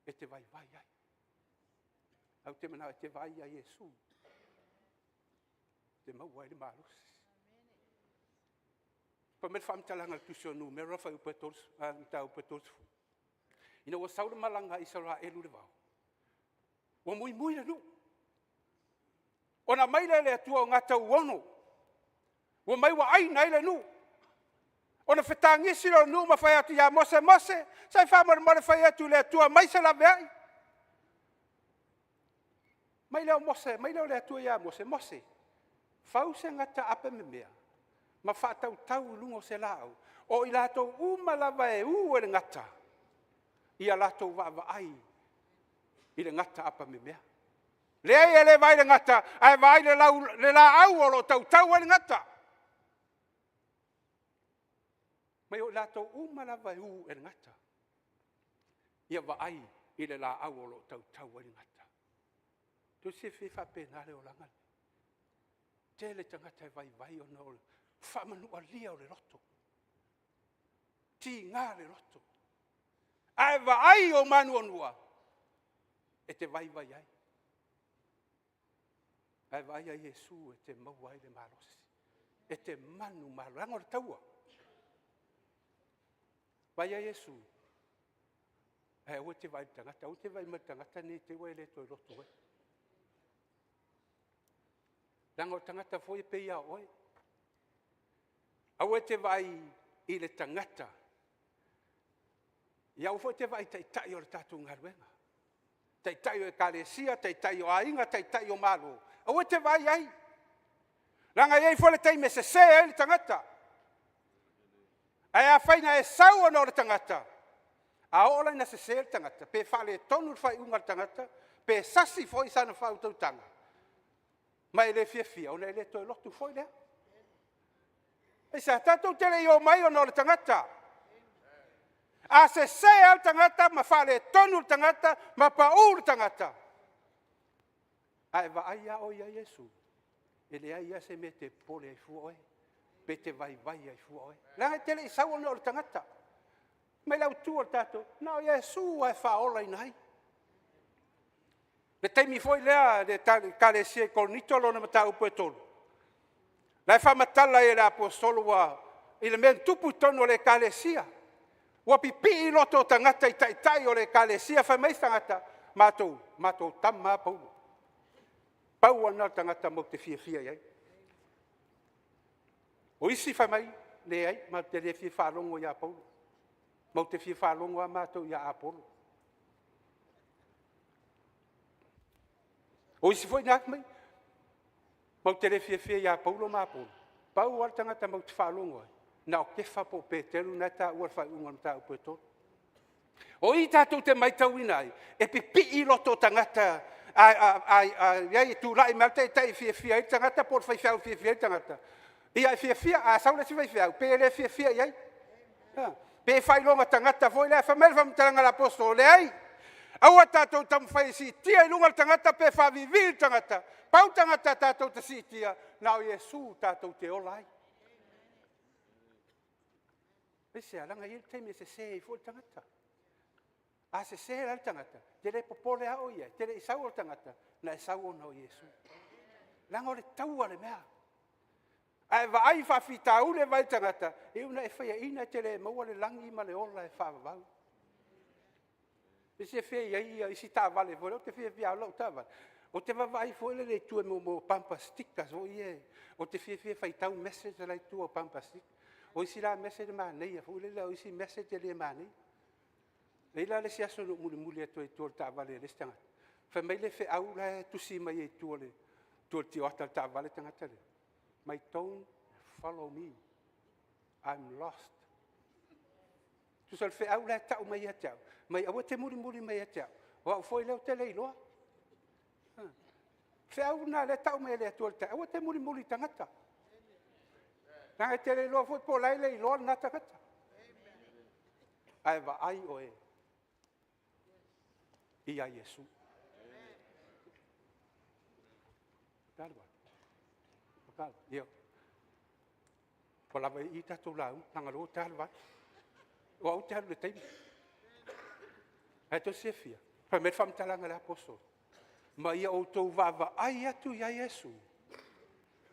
E te vai ai. Au te mana te vai a Yesu. Te maua ele malus. Pa me whamtalanga tusio numero whai upetols, tau upetols. Ina wa saura malanga Isara elu le vau. Wa mui le nu. Ona mai le atua o ngata uono. Wa mai wa ai nei le nu. Ona whetangisi lo nu ma whai atu ia mose. Sai whamare whai atu le atua mai se la veai. Mai leo mose, mai leo le atua ia mose. Fau se ngata ape me mea. Ma whaatau lungo se lao. O I lato uma lava e le ngata. Ia lato wa ai. I le ngata apa me mea. Le ai e le vai le ngata. Ai vai le la au o lo tau le ngata. Mai o lato uma lava e le ngata. Ia wa ai I le la au o lo tau le ngata. Tu se fifa penale o langal. Tele tangata vai o no whamanua lia o le roto. Ti ngā le roto. Ai wa ai o manua nua. E te vai ai. Ai vai ai Yesu e te mau ai le marosi. E te manu marango le taua. Vai ai Yesu. Ai o te vai tangata. O te vai matangata ni te wai le toi roto. Lango tangata foi pe ia oi. Au te vai I le tangata. Ia foi te vai tai o le tatu ngaruenga. Tai o e kalesia, tai o ainga, tai o malo. Au te vai ai. Langa iei foi le tai me se le tangata. Ai a faina e sau no le tangata. A ola na se le tangata. Pe fale tonu fai unga tangata. Pe sasi foi sana fau tau tanga. Mai le fia, ona le toi lotu foi le. E sa tatou tele o mai ona le tangata. A se al tangata ma fale tonu tangata ma paul tangata. Ai va ai o ia Yesu. Ele ai se mete pole fu oi. pe te vai ai fuoe. Langa tele sau no tangata. Mai lau tu tato, na Yesu ai fa ola nai. Le taimi foi lea de kale sie kolnito lo na mata upetol. Lai fa matala e la apostolo wa ile men tupu tono le kale sia. Wa pipi loto tangata tai o le kale sia fa mai tangata mato tamma pau. Pau ana tangata mo te fia ai. O isi fa mai le ai ma te le fia falongo ya pau. Mo te fia falongo mato ya apolo. O isi foi nak mai. Mo te le fia ya paulo ma apolo. Pau al tangata mo te falongo. Na o ke fa po petelu na ta ua fa unga ta o peto. O I tātou te mai tau inai, e pipi I loto tangata, ai tu lai malta tai fia I tangata, por fai fiau fia tangata. Ia fia, a saula si fai fiau, pe le fia iai. Pe fai longa tangata, foi le fa mel fam tanga la posto le ai. Aua tātou tam fai si tia I lunga tangata, pe fa vivi tangata. Pau tangata tātou te si tia, nao Yesu tātou te olai. Pese alanga I teime se I fo tangata. A se la tangata. Te le popole a oia. Te le isau o tangata. Na isau o no Yesu. Langa o le taua le mea. Ai va ai fa fitau le vai tangata. E una e faya ina te le maua le langi ma le ola e fa vau. Pese fea ia isi ta vale. Vole o te fea lau ta vale. O te vavai foi le tue mo pampa stickas. O ie. O te fea fai tau message lai tu o pampa stick. O isi la message ma nei. Foi le o isi message le ma nei. Leila le sia so muli to to ta vale le stanga. Fa mai le fe au la tu si mai to le to ti o ta vale tanga tele. My don't follow me. I'm lost. Tu sol fe au la ta o mai ata. Mai o te muli mai ata. Wa foi le te le lo. Fe au na le ta o mai le to ta. O te muli tanga ta. Na te le lo foi po lai le lo na ta ta. Ai va ai oe. Ia Yesu. Tarwa. Pakal, yo. Pola vai I tatu lau, nanga lo tarwa. O au taru le taimi. Eto sefia. Pa me fam talanga le apostol. Ma ia o tau vava ai atu ia Yesu.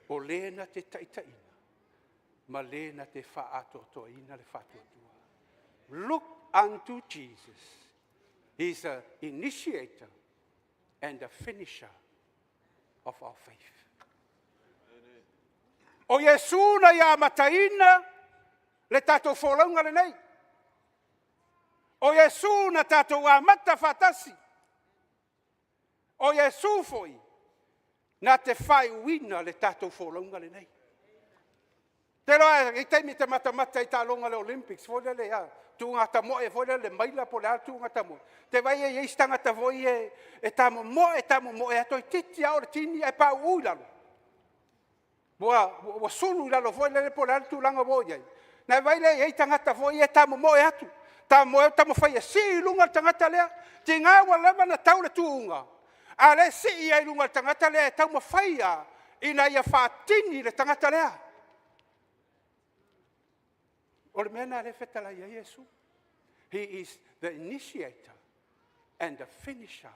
O lena te taitaina. Ma lena te faatotoina le faatotua. Look unto Jesus. He's an initiator and a finisher of our faith. O Yesu na ia mataina le tatou folaunga le nei. O Yesu na tatou amata fatasi. O Yesu foi na te fai wina le tatou folaunga le nei. Te roa, I teimi te mata I talonga le Olympics, foi le ia. Tu ngata mo e foi le maila po le tu ngata mo. Te vai e istanga ta voi e tamo mo e ato titi a or tini e pa ulalo. Wa sulu lalo foi le po le tu langa voi. Na vai le e tangata voi e tamo mo e atu. Tamo fai e si lunga tangata le. Te nga wa lava na tau le tuunga. A le si e lunga tangata le tamo fai a ina ia fatini le tangata le. He is the initiator and the finisher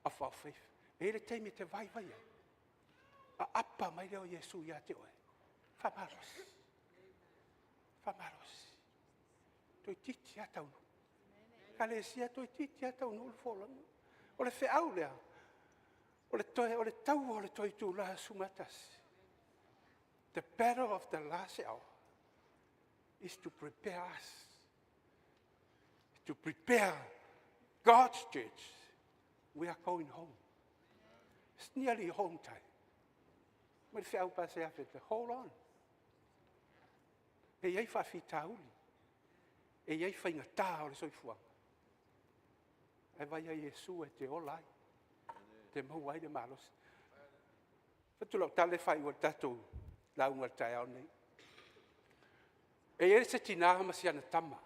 of our faith. Ele teimi te vai. A apa mai leo Yesu ia te oe. Famaros. Toi titi atau. Kalesia toi titi atau no folang. Ole fe au lea. Ole tau ole toi tu la sumatas. The battle of the last hour is to prepare us, to prepare God's church. We are going home. It's nearly home time. But if you pass it, hold on. E iai fa fitauli. E iai fa ingata o le soifua. E vai a Yesu e te olai. Te mauai de malos. Fatu lau tale fai ua tatou launga tae au nei. E se tina masiana tama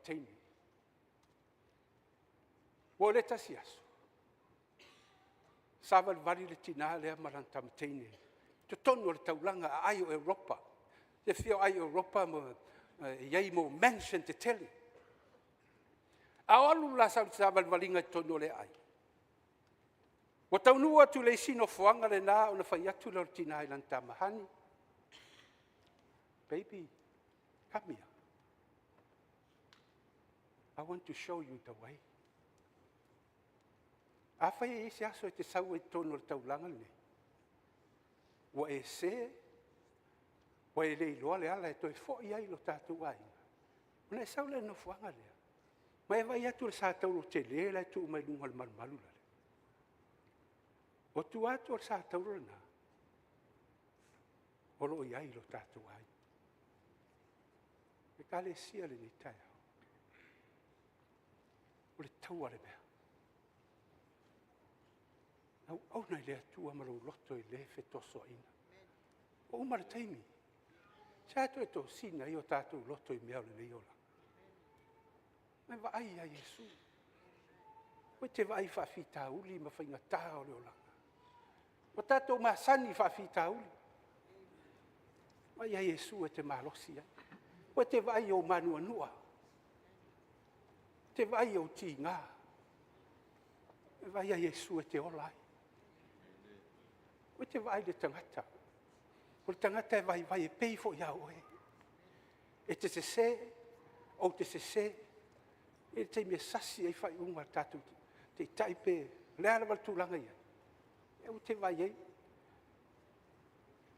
teini. Wo le tasi aso. Saval vari le tina le maran tama teini. Te tonu o le taulanga a ai o Europa. Te whio ai o Europa mo iei mo mansion te tele. A alu la sa walinga tonu o le ai. Wa taunua atu le sino fuanga le nā o na whai atu le tina i lanta mahani. Baby, come here. I want to show you the way. A whai e se aso e te sau e tonu o le taulanga le. Wa e se, wa e le iloa le ala e toi fo i ai lo tātou ai. Una e sau le no fuanga lea. Ma e vai atu le sa tauro te le la e tu mai lunga le malu le. O tu atu le sa tauro le na. O lo i ai lo tātou ai. E ka le sia le ni tai au. O le taua le mea. Au nei le atua ma lo loto i le fetoso ina. O umare taimi. Se atu e to sina i o tātou loto i mea o le neiola. Mai va ai a Yesu. Koe te vai whawhita uli ma whainga taha o le olanga. O tātou masani whawhita uli. Mai a Yesu e te malosi ai. Koe te vai o manua nua. Te vai o ti ngā. Vai a Yesu e te olai. Koe te vai le tangata. O le tangata e vai e peifo ia oe. E te se o te se e te me sasi e fai unga tatu te taipe le ala wal tūlanga ia. E o te vai ei.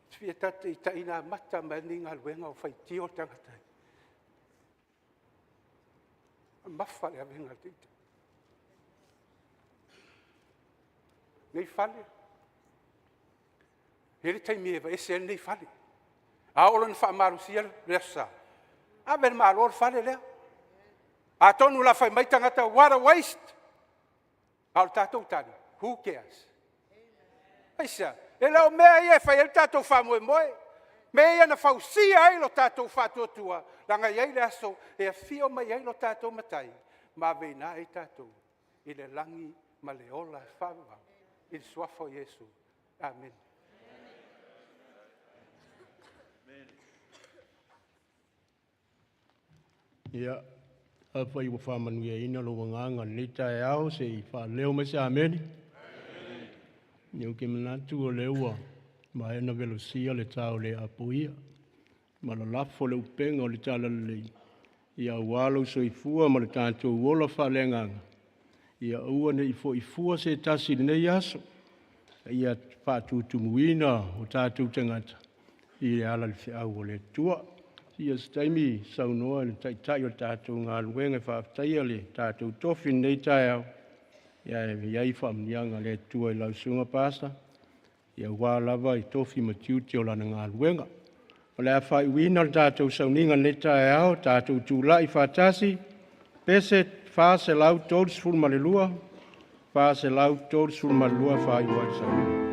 Fia tate i taina mata ma ninga luenga o fai tio tangata. Mafa le avenga tita. Nei fale. Ele taimi e va ese nei fale. A ola na wha maru sia le sa. A ben maru fale lea. A tonu la fai mai tangata, what a waste. Al tātou tani, who cares? Aisa, e leo mea ia fai el tātou wha moe moe. Mea ia na whau sia ai lo tātou whātua, langa iei le aso, e a fio mai ai lo tātou matai. Ma veina e tātou, i le langi ma le ola whawau, i le suafo Yesu. Amen. Ia, a whai wa whamanuia ina lo wanganga nita e au se I wha leo me se ameni. Niu ke manatu o leua, ma ena velosia le tau le apuia. Ma la lafo le upenga o le tala le. Ia walo so I fua ma le tātou uola whalenganga. Ia ua ne I fua se tasi nei aso. Ia whātutumuina o tātou tangata. I le ala le whiau o le tua. Ia staimi saunoa le tai o tātou ngā luenga whaaftaia le tātou tofi nei tai au. Ia iai whaamnianga le tua I lausunga pasta. Ia wā lava I tofi matiuti o lana ngā luenga. O le a whai wina le tātou sauninga nei tai au, tātou tūla I whātasi. Pese whāse lau tōru sfuru malelua. Whāse lau tōru sfuru malelua whai wai sauninga.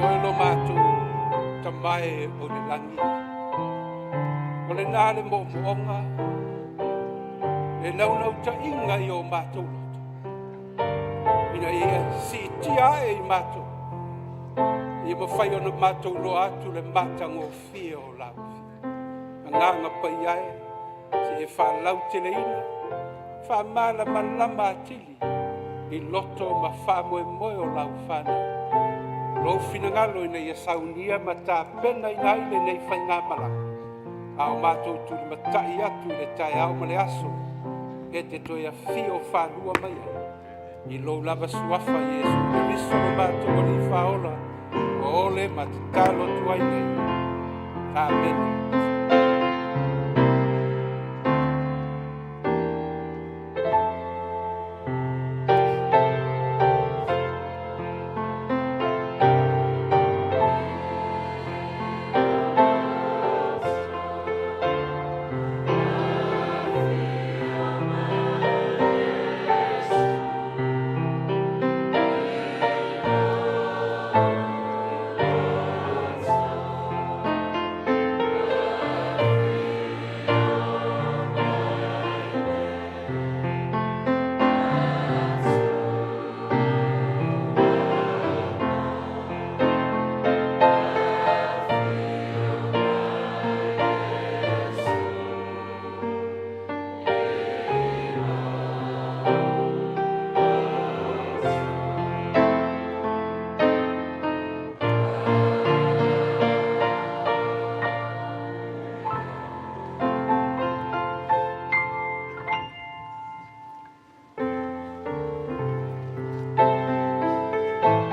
oelo mātou ta mai o le langi. O le nā le mo moonga, le naunau ta inga i o mātou loto. Ina ia si tia e i mātou. Ia mawhai ona mātou lo atu le mātango fia o lau fia. Nganga pai ai, se e whalau te leina, whamala malama atili, i loto ma whamoe moe o lau whana. Lo fina ngalo ina ia saunia ma tā pena i naile nei whai ngā malaka. A o mātou tūri matai atu i le tai au ma le aso, e te toia fio whanua mai ai. I lo lava suafa Jesu, i riso no mātou o li whaola, o ole ma te talo tuai nei. Amen.